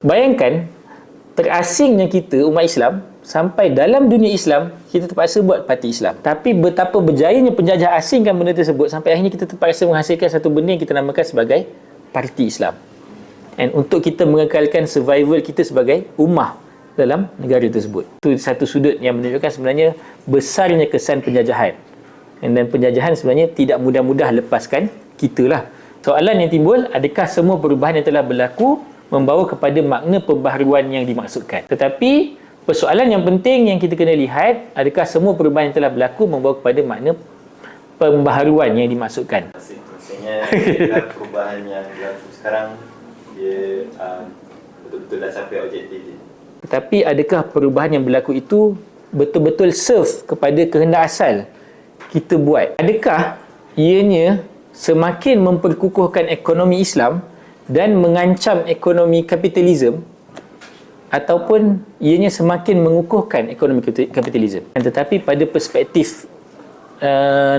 Bayangkan terasingnya kita umat Islam sampai dalam dunia Islam kita terpaksa buat parti Islam. Tapi betapa berjayanya penjajah asingkan benda tersebut sampai akhirnya kita terpaksa menghasilkan satu benda yang kita namakan sebagai parti Islam. Dan untuk kita mengekalkan survival kita sebagai ummah dalam negara tersebut. Itu satu sudut yang menunjukkan sebenarnya besarnya kesan penjajahan. Dan penjajahan sebenarnya tidak mudah-mudah lepaskan kita lah. Soalan yang timbul, adakah semua perubahan yang telah berlaku membawa kepada makna pembaharuan yang dimaksudkan? Tetapi persoalan yang penting yang kita kena lihat, adakah semua perubahan yang telah berlaku membawa kepada makna pembaharuan yang dimaksudkan? Maksudnya perubahan yang berlaku sekarang dia betul-betul dah sampai objektif dia. Tetapi adakah perubahan yang berlaku itu betul-betul serve kepada kehendak asal kita buat? Adakah ianya semakin memperkukuhkan ekonomi Islam dan mengancam ekonomi kapitalisme, ataupun ianya semakin mengukuhkan ekonomi kapitalisme? Tetapi pada perspektif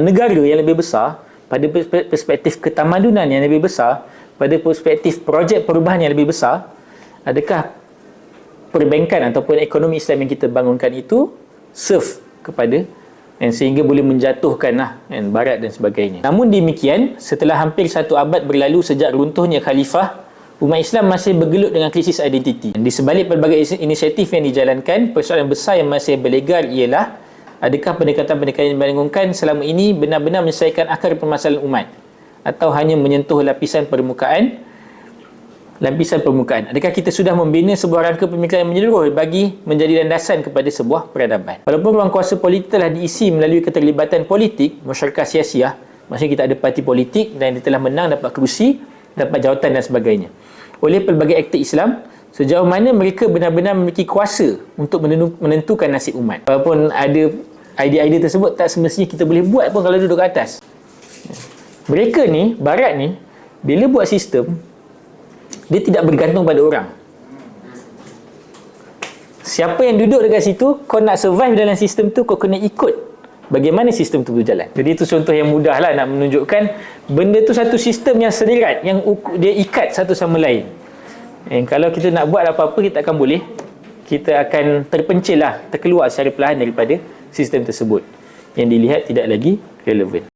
negara yang lebih besar, pada perspektif ketamadunan yang lebih besar, pada perspektif projek perubahan yang lebih besar, adakah perbankan ataupun ekonomi Islam yang kita bangunkan itu serve kepada sehingga boleh menjatuhkan Barat dan sebagainya. Namun demikian, setelah hampir satu abad berlalu sejak runtuhnya khalifah, umat Islam masih bergelut dengan krisis identiti. Di sebalik pelbagai inisiatif yang dijalankan, persoalan besar yang masih berlegar ialah adakah pendekatan-pendekatan yang dibangunkan selama ini benar-benar menyelesaikan akar permasalahan umat atau hanya menyentuh lapisan permukaan. Adakah kita sudah membina sebuah rangka pemikiran yang menyeluruh bagi menjadi landasan kepada sebuah peradaban? Walaupun ruang kuasa politik telah diisi melalui keterlibatan politik, masyarakat siasiah, maksudnya kita ada parti politik dan dia telah menang, dapat kerusi, dapat jawatan dan sebagainya, oleh pelbagai aktor Islam, sejauh mana mereka benar-benar memiliki kuasa untuk menentukan nasib umat. Walaupun ada idea-idea tersebut tak semestinya kita boleh buat pun kalau duduk ke atas. Mereka ni, Barat ni, bila buat sistem, dia tidak bergantung pada orang. Siapa yang duduk dekat situ, kau nak survive dalam sistem tu, kau kena ikut bagaimana sistem tu berjalan. Jadi itu contoh yang mudah lah nak menunjukkan benda tu satu sistem yang sederat, yang dia ikat satu sama lain. Kalau kita nak buat apa-apa, kita akan boleh, kita akan terpencil lah, terkeluar secara perlahan daripada sistem tersebut yang dilihat tidak lagi relevan.